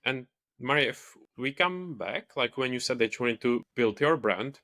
And Maria, if we come back, like when you said that you wanted to build your brand,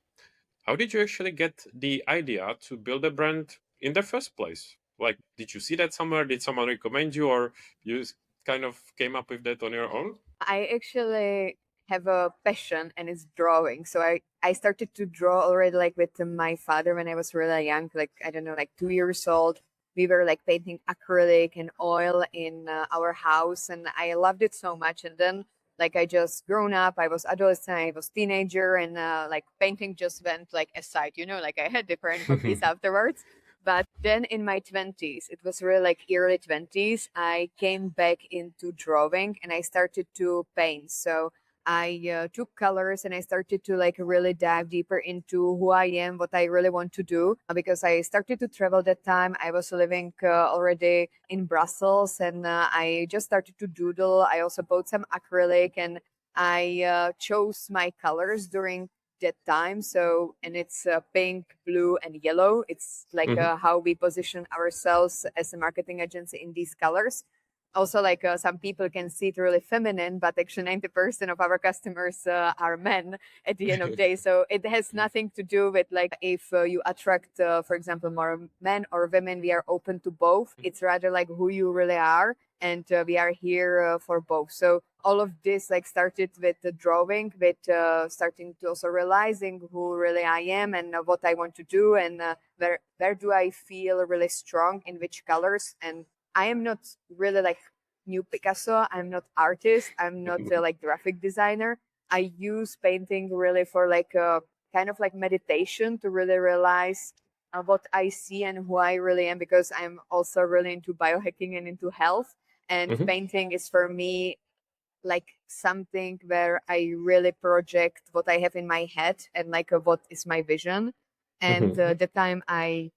how did you actually get the idea to build a brand in the first place? Like, did you see that somewhere? Did someone recommend you, or you kind of came up with that on your own? I actually have a passion and it's drawing. So I started to draw already like with my father when I was really young, like I don't know, like 2 years old. We were like painting acrylic and oil in our house and I loved it so much. And then like I just grown up, I was adolescent, I was teenager and like painting just went like aside, like I had different hobbies afterwards. But then in my 20s, it was really like early 20s, I came back into drawing and I started to paint. So I took colors and I started to like really dive deeper into who I am, what I really want to do. Because I started to travel that time. I was living already in Brussels and I just started to doodle. I also bought some acrylic and I chose my colors during that time. So, and it's pink, blue, and yellow. It's like Hmm. how we position ourselves as a marketing agency in these colors. Also, like some people can see it really feminine, but actually 90% of our customers are men at the end of the day. So it has nothing to do with like if you attract, for example, more men or women, we are open to both. It's rather like who you really are. And we are here for both. So all of this like started with the drawing, with starting to also realizing who really I am and what I want to do and where do I feel really strong in which colors. And I am not really like new Picasso. I'm not artist. I'm not like graphic designer. I use painting really for like kind of like meditation to really realize what I see and who I really am because I'm also really into biohacking and into health. And Hmm. painting is for me like something where I really project what I have in my head and like what is my vision. And Hmm. the time I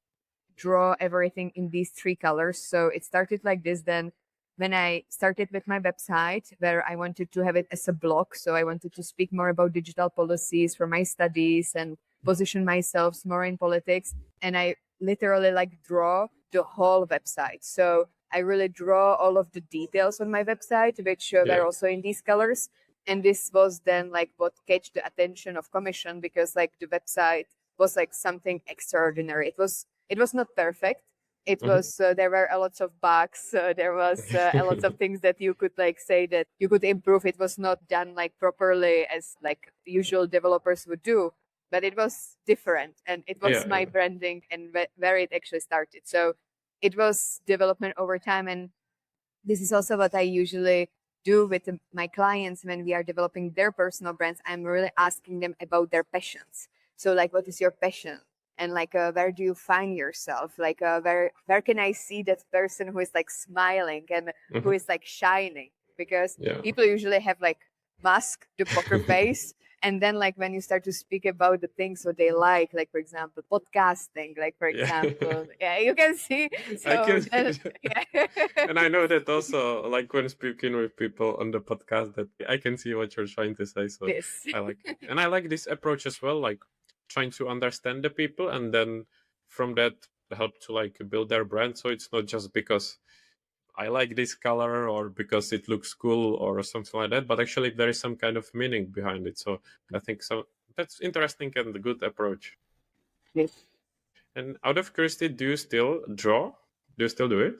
draw everything in these three colors. So it started like this. Then when I started with my website where I wanted to have it as a blog. So I wanted to speak more about digital policies for my studies and position myself more in politics. And I literally like draw the whole website. So I really draw all of the details on my website, which Yeah. were also in these colors. And this was then like what catch the attention of commission because like the website was like something extraordinary. It was not perfect. It Hmm. was there were a lot of bugs. There was a lot of things that you could like say that you could improve. It was not done like properly as like usual developers would do, but it was different and it was Yeah. my Yeah. branding and where it actually started. So it was development over time and this is also what I usually do with my clients when we are developing their personal brands. I'm really asking them about their passions. So, like, what is your passion? And like, where do you find yourself? Like, where can I see that person who is like smiling and who Hmm. is like shining? Because Yeah. people usually have like mask, the poker face, and then like when you start to speak about the things what they like for example podcasting, like for Yeah. example, yeah, you can see. I So can, yeah. and I know that also, like when speaking with people on the podcast, that I can see what you're trying to say. So This. I like, and I like this approach as well, like trying to understand the people, and then from that help to like build their brand. So it's not just because I like this color or because it looks cool or something like that, but actually there is some kind of meaning behind it. So I think so. That's interesting and a good approach. This. And out of curiosity, do you still draw? Do you still do it?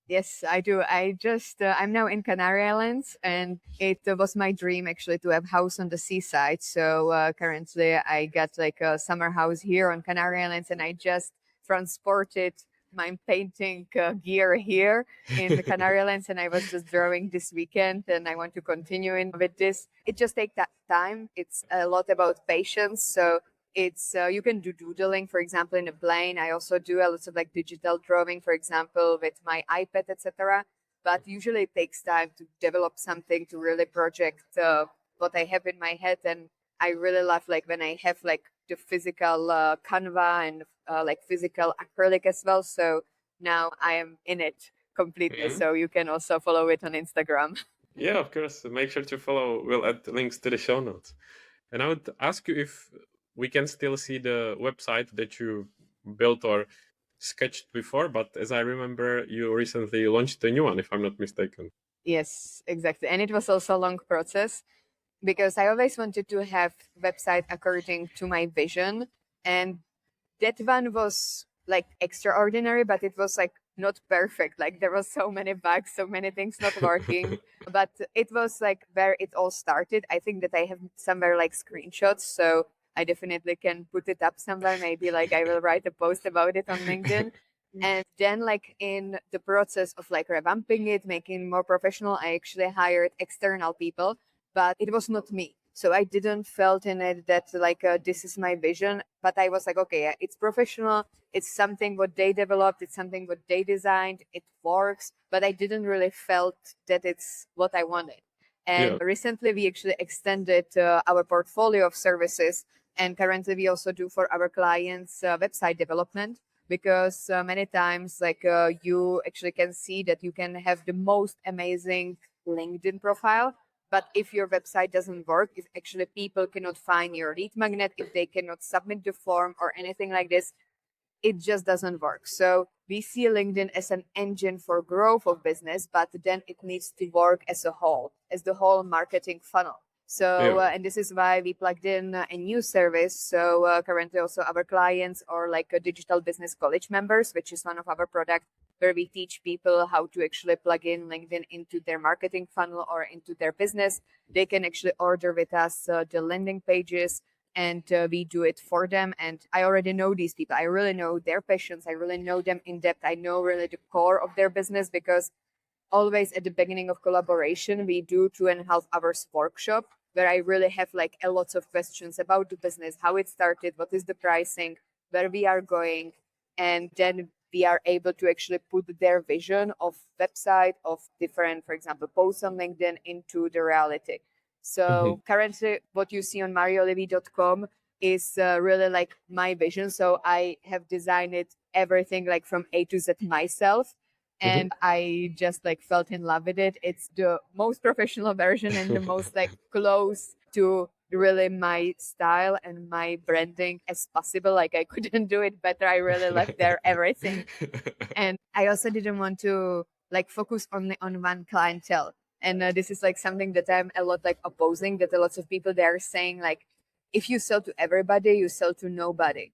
Yes, I do. I'm now in Canary Islands, and it was my dream actually to have house on the seaside. So currently, I got like a summer house here on Canary Islands, and I just transported my painting gear here in the Canary Islands, and I was just drawing this weekend, and I want to continue in with this. It just takes that time. It's a lot about patience. So it's you can do doodling, for example, in a plane. I also do a lot of like digital drawing, for example, with my iPad, etc. But usually it takes time to develop something to really project what I have in my head. And I really love like when I have like the physical canva and like physical acrylic as well. So now I am in it completely. Yeah. So you can also follow it on Instagram. Yeah, of course. Make sure to follow. We'll add links to the show notes. And I would ask you if we can still see the website that you built or sketched before, but as I remember, you recently launched a new one, if I'm not mistaken. Yes, exactly. And it was also a long process because I always wanted to have website according to my vision. And that one was like extraordinary, but it was like not perfect. Like there was so many bugs, so many things not working. But it was like where it all started. I think that I have somewhere like screenshots, so I definitely can put it up somewhere. Maybe like I will write a post about it on LinkedIn. And then like in the process of like revamping it, making it more professional, I actually hired external people, but it was not me. So I didn't felt in it that like this is my vision, but I was like, okay, it's professional. It's something what they developed. It's something what they designed. It works, but I didn't really felt that it's what I wanted. Yeah. And recently we actually extended our portfolio of services, and currently we also do for our clients website development, because many times like you actually can see that you can have the most amazing LinkedIn profile, but if your website doesn't work, if actually people cannot find your lead magnet, if they cannot submit the form or anything like this, it just doesn't work. So we see LinkedIn as an engine for growth of business, but then it needs to work as a whole, as the whole marketing funnel. So, Yeah. and this is why we plugged in a new service. So currently also our clients are like a digital business college members, which is one of our products where we teach people how to actually plug in LinkedIn into their marketing funnel or into their business. They can actually order with us the landing pages, and we do it for them. And I already know these people. I really know their passions. I really know them in depth. I know really the core of their business, because always at the beginning of collaboration, we do 2.5 hours workshop where I really have like a lot of questions about the business, how it started, what is the pricing, where we are going. And then we are able to actually put their vision of website, of different, for example, posts on LinkedIn into the reality. Mhm. So currently what you see on mariolevy.com is really like my vision. So I have designed it everything like from A to Z myself, Mhm. and I just like felt in love with it. It's the most professional version and the most like close to really my style and my branding as possible. Like I couldn't do it better. I really left there everything. And I also didn't want to like focus only on one clientele. And this is like something that I'm a lot like opposing, that a lot of people they are saying like, if you sell to everybody, you sell to nobody.